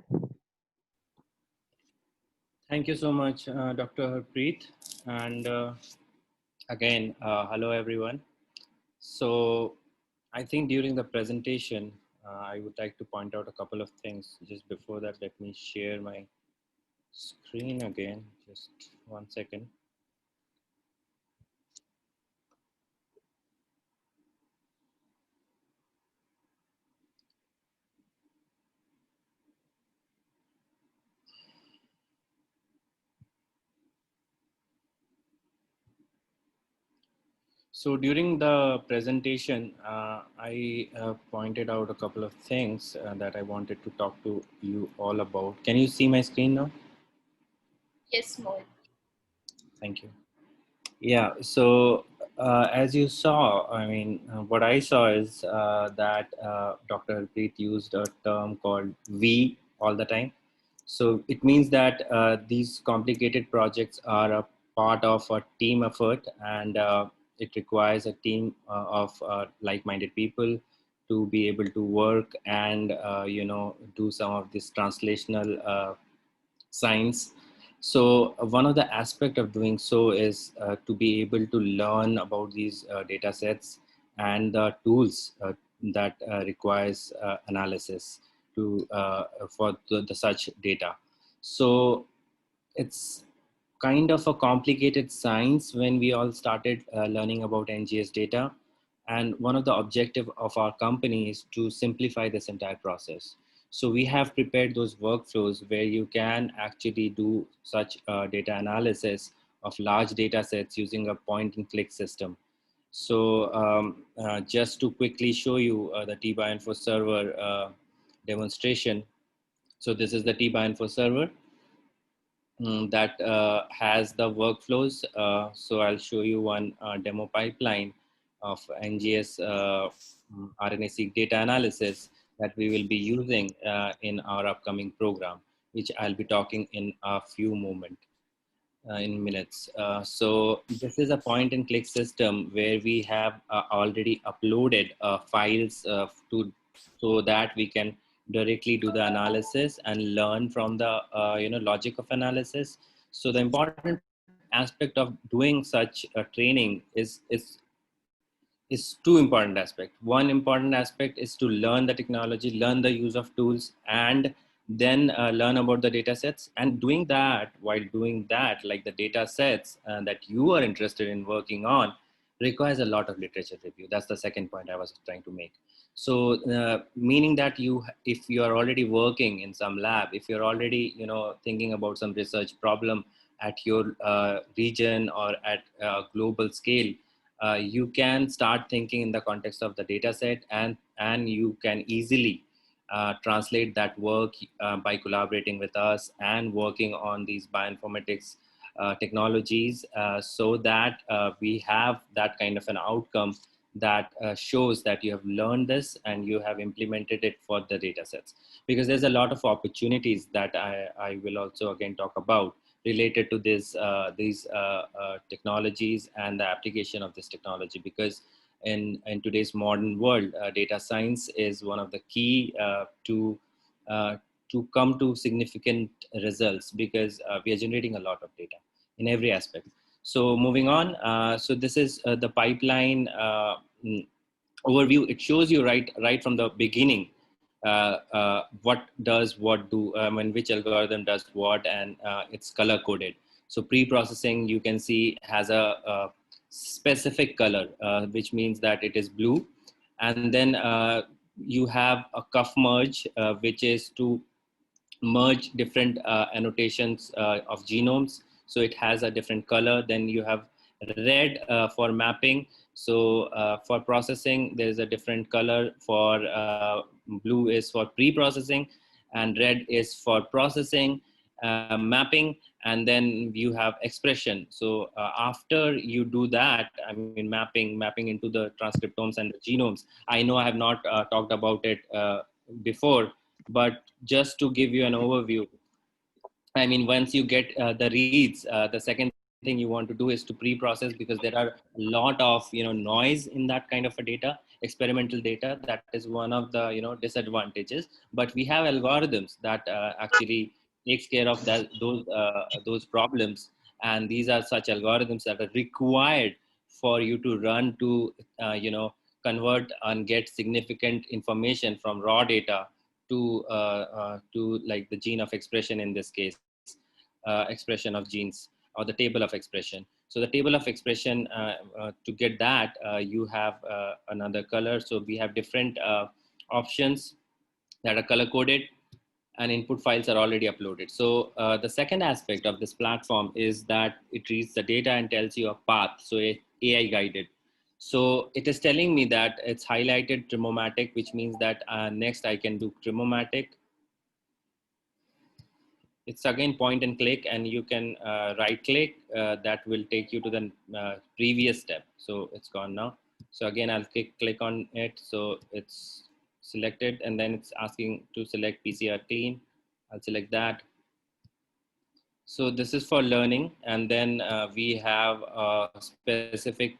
Thank you so much, Dr. Harpreet. And again, hello everyone. So I think during the presentation, I would like to point out a couple of things. Just before that, let me share my screen again. Just 1 second. So during the presentation, I pointed out a couple of things that I wanted to talk to you all about. Can you see my screen now? Yes, Mohit. Thank you. Yeah, so as you saw, I mean, what I saw is that Dr. Harpreet used a term called we all the time. So it means that these complicated projects are a part of a team effort, and it requires a team of like-minded people to be able to work and do some of this translational science. So one of the aspect of doing so is to be able to learn about these data sets and the tools that requires analysis to for the such data. So it's kind of a complicated science when we all started learning about NGS data. And one of the objective of our company is to simplify this entire process. So we have prepared those workflows where you can actually do such data analysis of large data sets using a point and click system. So just to quickly show you the T-Bioinfo server demonstration. So this is the T-Bioinfo server that has the workflows. So I'll show you one demo pipeline of NGS RNA-seq data analysis that we will be using in our upcoming program, which I'll be talking in a few moments. In minutes. So this is a point and click system where we have already uploaded files to so that we can directly do the analysis and learn from the logic of analysis. So the important aspect of doing such training is two important aspects. One important aspect is to learn the technology, learn the use of tools, and then learn about the data sets. And doing that, while doing that, like the data sets that you are interested in working on, requires a lot of literature review. That's the second point I was trying to make. So, meaning that if you are already working in some lab, if you're already, thinking about some research problem at your region or at a global scale, you can start thinking in the context of the data set, and you can easily translate that work by collaborating with us and working on these bioinformatics technologies so that we have that kind of an outcome that shows that you have learned this and you have implemented it for the data sets. Because there's a lot of opportunities that I will also again talk about related to these technologies and the application of this technology. Because in today's modern world, data science is one of the key uh, to come to significant results, because we are generating a lot of data in every aspect. So moving on, so this is the pipeline overview. It shows you right from the beginning what does what do, and which algorithm does what, and it's color coded. So pre-processing, you can see, has a specific color, which means that it is blue. And then you have a cuff merge, which is to merge different annotations of genomes. So it has a different color. Then you have red for mapping. So for processing, there is a different color. For blue is for pre-processing, and red is for processing, mapping, and then you have expression. So after you do that, I mean mapping into the transcriptomes and the genomes. I know I have not talked about it before, but just to give you an overview, I mean, once you get the reads, the second thing you want to do is to pre-process, because there are a lot of noise in that kind of a data, experimental data. That is one of the disadvantages. But we have algorithms that actually takes care of that those problems, and these are such algorithms that are required for you to run to convert and get significant information from raw data to like the gene of expression, in this case expression of genes, or the table of expression. So the table of expression, to get that, you have another color. So we have different options that are color coded, and input files are already uploaded. So the second aspect of this platform is that it reads the data and tells you a path. So AI guided. So it is telling me that it's highlighted Trimomatic, which means that next I can do Trimomatic. It's again point and click, and you can right click. That will take you to the previous step. So it's gone now. So again, I'll click on it. So it's selected, and then it's asking to select PCR clean. I'll select that. So this is for learning. And then we have a specific,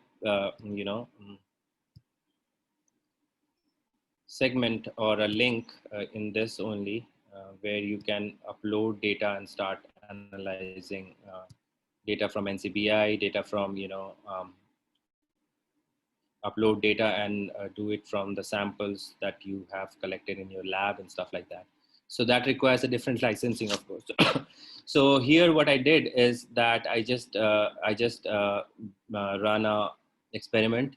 segment or a link in this only, where you can upload data and start analyzing data from NCBI, data from, upload data and do it from the samples that you have collected in your lab and stuff like that. So that requires a different licensing, of course. So here, what I did is that I just run a experiment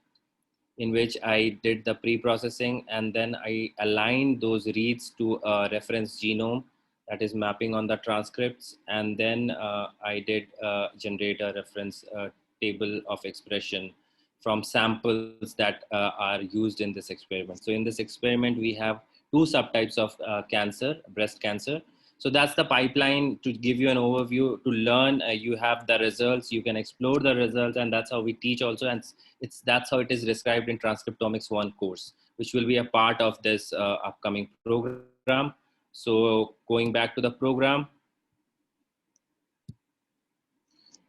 in which I did the pre-processing, and then I aligned those reads to a reference genome that is mapping on the transcripts. And then I did generate a reference table of expression from samples that are used in this experiment. So in this experiment, we have two subtypes of cancer, breast cancer. So that's the pipeline to give you an overview. To learn, you have the results, you can explore the results, and that's how we teach also. And that's how it is described in Transcriptomics 1 course, which will be a part of this upcoming program. So going back to the program.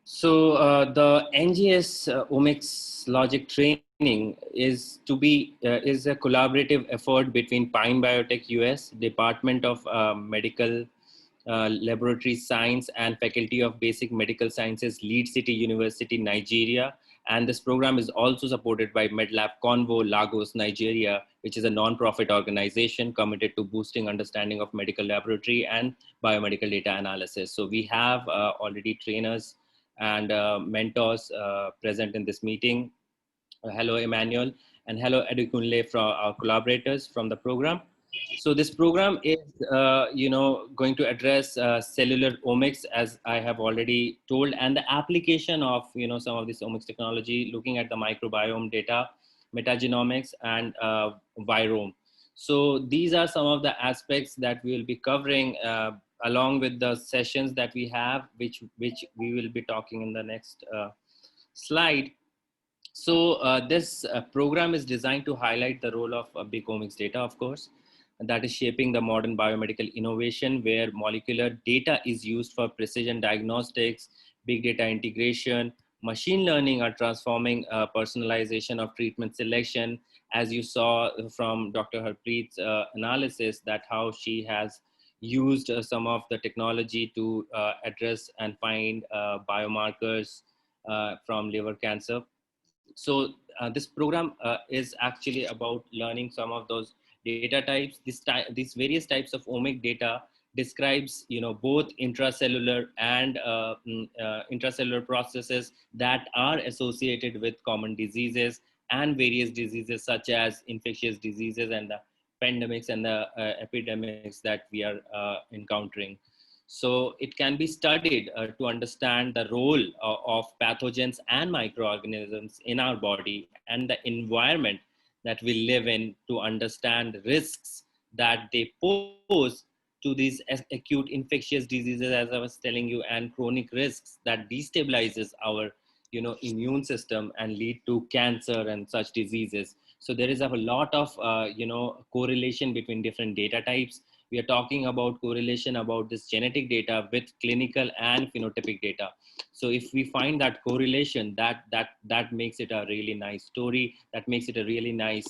So the NGS Omics Logic training is a collaborative effort between Pine Biotech US, Department of Medical Laboratory Science, and Faculty of Basic Medical Sciences, Lead City University, Nigeria. And this program is also supported by MedLab Convo, Lagos, Nigeria, which is a non-profit organization committed to boosting understanding of medical laboratory and biomedical data analysis. So we have already trainers and mentors present in this meeting. Hello, Emmanuel, and hello, Edukunle, from our collaborators from the program. So this program is, going to address cellular omics, as I have already told, and the application of, some of this omics technology, looking at the microbiome data, metagenomics, and virome. So these are some of the aspects that we will be covering along with the sessions that we have, which we will be talking in the next slide. So this program is designed to highlight the role of big omics data, of course, that is shaping the modern biomedical innovation, where molecular data is used for precision diagnostics, big data integration, machine learning are transforming personalization of treatment selection. As you saw from Dr. Harpreet's analysis, that how she has used some of the technology to address and find biomarkers from liver cancer. So this program is actually about learning some of those data types. These various types of omic data describes, both intracellular and intracellular processes that are associated with common diseases and various diseases, such as infectious diseases and the pandemics and the epidemics that we are encountering. So it can be studied to understand the role of pathogens and microorganisms in our body and the environment that we live in, to understand risks that they pose to these acute infectious diseases, as I was telling you, and chronic risks that destabilizes our immune system and lead to cancer and such diseases. So there is a lot of correlation between different data types, we are talking about correlation about this genetic data with clinical and phenotypic data. So if we find that correlation, that makes it a really nice story, that makes it a really nice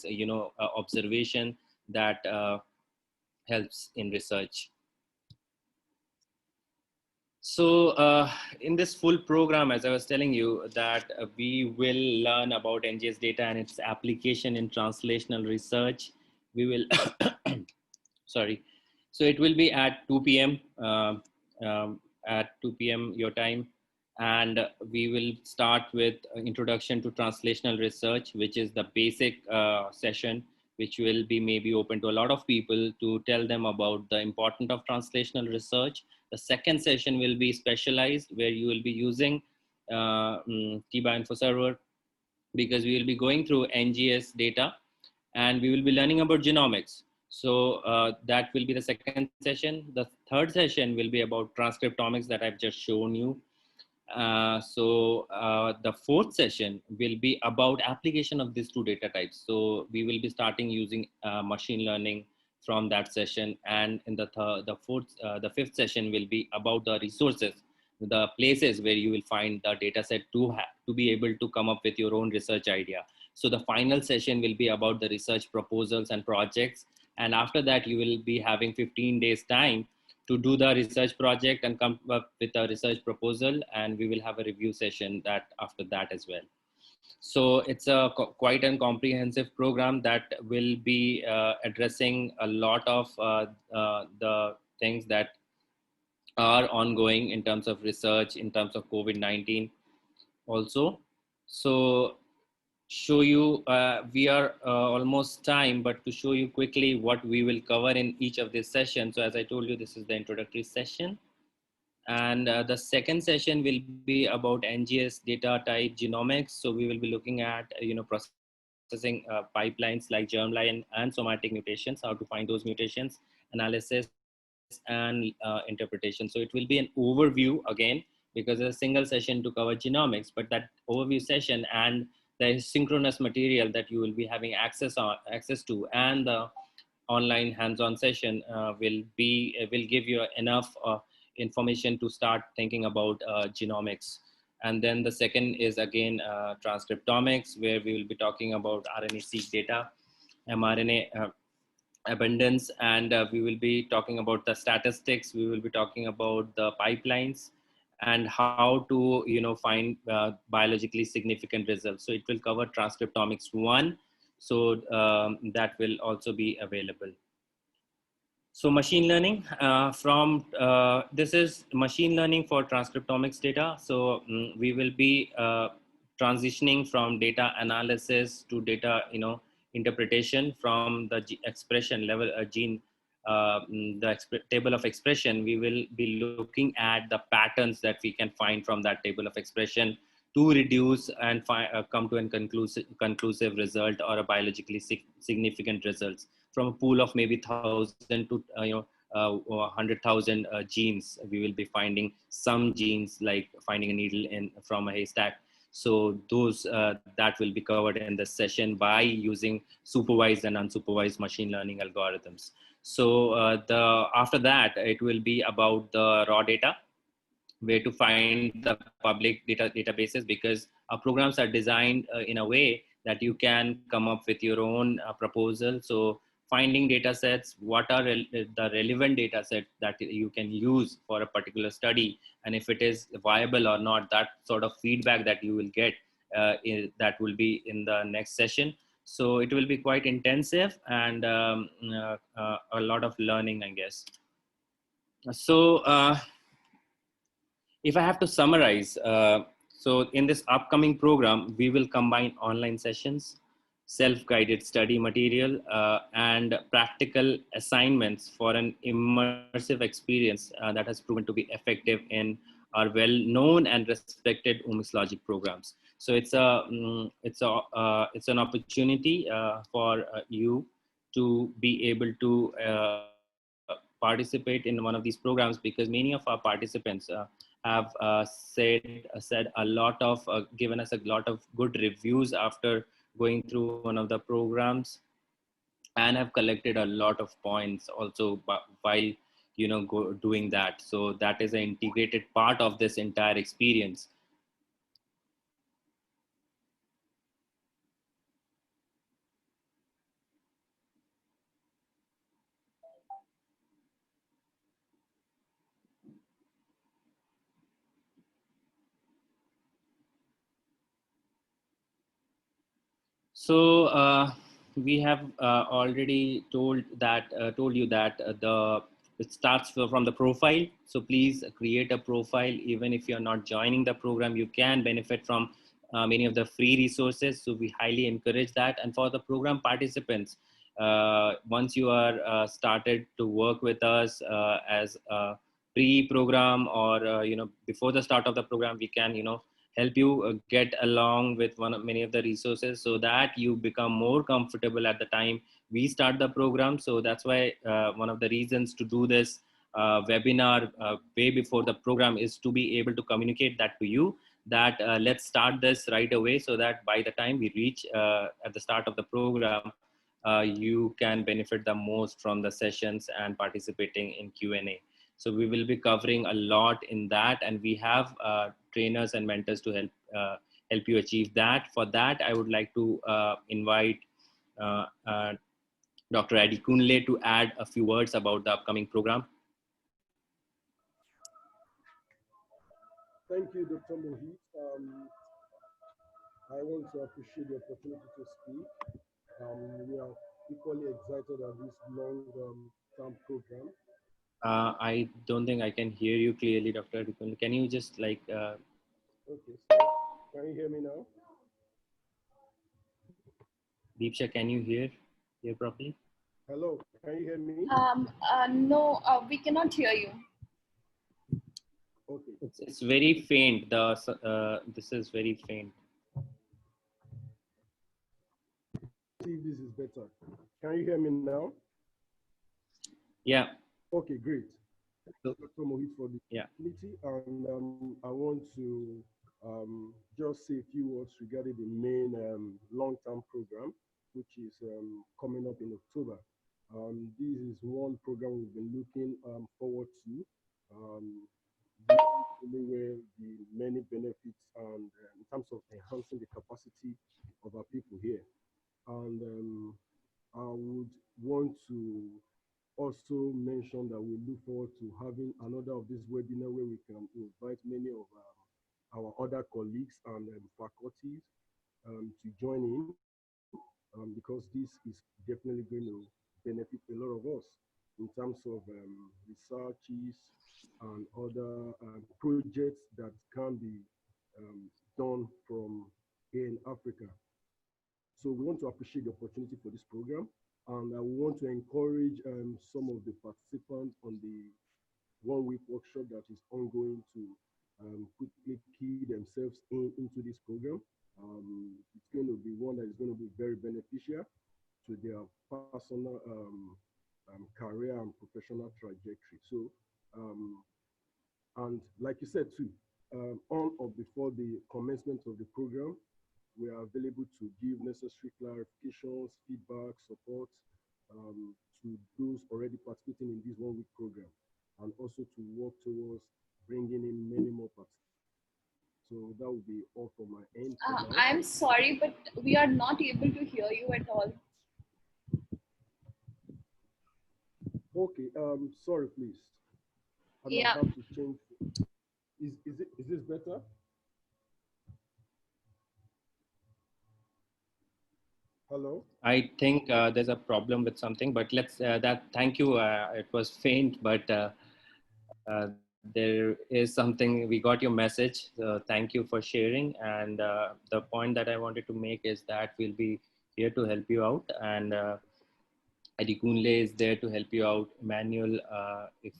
observation that helps in research. So in this full program, as I was telling you, that we will learn about NGS data and its application in translational research. We will, sorry. So it will be at 2 p.m. At 2 p.m. your time. And we will start with introduction to translational research, which is the basic session, which will be maybe open to a lot of people to tell them about the importance of translational research. The second session will be specialized, where you will be using T-Bioinfo because we will be going through NGS data and we will be learning about genomics. So that will be the second session. The third session will be about transcriptomics that I've just shown you. The fourth session will be about application of these two data types. So we will be starting using machine learning from that session. And in the fifth session will be about the resources, the places where you will find the data set to be able to come up with your own research idea. So the final session will be about the research proposals and projects. And after that, you will be having 15 days time to do the research project and come up with a research proposal. And we will have a review session that after that as well. So it's a quite a comprehensive program that will be addressing a lot of the things that are ongoing in terms of research, in terms of COVID-19 also. So show you, we are almost time, but to show you quickly what we will cover in each of these sessions. So as I told you, this is the introductory session. And the second session will be about NGS data type genomics. So we will be looking at, processing pipelines like germline and somatic mutations, how to find those mutations, analysis and interpretation. So it will be an overview again, because there's a single session to cover genomics, but that overview session and the synchronous material that you will be having access to, and the online hands-on session will give you enough information to start thinking about genomics. And then the second is again transcriptomics, where we will be talking about RNA-seq data, mRNA abundance, and we will be talking about the statistics. We will be talking about the pipelines and how to find biologically significant results. So it will cover transcriptomics 1. So that will also be available. So machine learning this is machine learning for transcriptomics data. So we will be transitioning from data analysis to data interpretation from the expression level, table of expression. We will be looking at the patterns that we can find from that table of expression to reduce and come to a conclusive result or a biologically significant results from a pool of maybe 1,000 to 100,000 genes. We will be finding some genes, like finding a needle from a haystack. So those that will be covered in the session by using supervised and unsupervised machine learning algorithms. So after that, it will be about the raw data, where to find the public databases, because our programs are designed in a way that you can come up with your own proposal. So finding data sets, what are the relevant data sets that you can use for a particular study, and if it is viable or not, that sort of feedback that you will get, that will be in the next session. So it will be quite intensive and a lot of learning, I guess. So if I have to summarize, so in this upcoming program, we will combine online sessions, self-guided study material, and practical assignments for an immersive experience that has proven to be effective in our well-known and respected Omics Logic programs. So it's an opportunity for you to be able to participate in one of these programs, because many of our participants have said a lot of given us a lot of good reviews after going through one of the programs. and have collected a lot of points also while doing that. So that is an integrated part of this entire experience. So we have already told you that the it starts from the profile. So please create a profile. Even if you're not joining the program, you can benefit from many of the free resources. So we highly encourage that. And for the program participants, once you are started to work with us as a pre-program, or before the start of the program, we can help you get along with many of the resources, so that you become more comfortable at the time we start the program. So that's why one of the reasons to do this webinar way before the program is to be able to communicate that to you, that let's start this right away, so that by the time we reach at the start of the program, you can benefit the most from the sessions and participating in Q&A. So we will be covering a lot in that, and we have trainers and mentors to help you achieve that. For that, I would like to invite uh, uh, Dr. Adekunle to add a few words about the upcoming program. Thank you, Dr. Mohit. I want to appreciate the opportunity to speak. We are equally excited at this long-term program. I don't think I can hear you clearly, Dr. Adekunle. Can you just Okay, so can you hear me now? Deepsha, can you hear properly? Hello, can you hear me? No, we cannot hear you. Okay. It's very faint. This is very faint. See if this is better. Can you hear me now? Yeah. Okay, great. So, Dr. Mohit for the opportunity, and I want to just say a few words regarding the main long-term program, which is coming up in October. This is one program we've been looking forward to. Really where the many benefits and in terms of enhancing the capacity of our people here. And I would want to also mention that we look forward to having another of this webinar where we can invite many of our other colleagues and faculties to join in, because this is definitely going to benefit a lot of us in terms of researches and other projects that can be done from here in Africa. So we want to appreciate the opportunity for this program, and I want to encourage some of the participants on the one-week workshop that is ongoing to quickly key themselves into this program. It's going to be one that is going to be very beneficial to their personal career and professional trajectory. So, and like you said too, on or before the commencement of the program, we are available to give necessary clarifications, feedback, support to those already participating in this one-week program, and also to work towards bringing in many more participants. So that will be all from my end. I'm sorry, but we are not able to hear you at all. Okay, sorry, please. I might have to change. Is this better? Hello? I think there's a problem with something, but thank you. It was faint, but there is something. We got your message. Thank you for sharing. And the point that I wanted to make is that we'll be here to help you out. And Adekunle is there to help you out. Emmanuel, if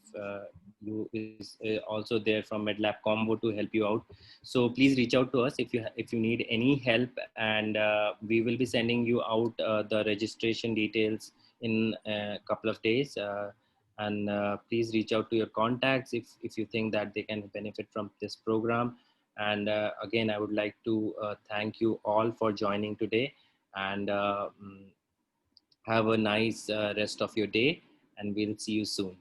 you is also there from MedLab Combo to help you out. So please reach out to us if you need any help, and we will be sending you out the registration details in a couple of days. And please reach out to your contacts if you think that they can benefit from this program. And again, I would like to thank you all for joining today. And Have a nice rest of your day, and we'll see you soon.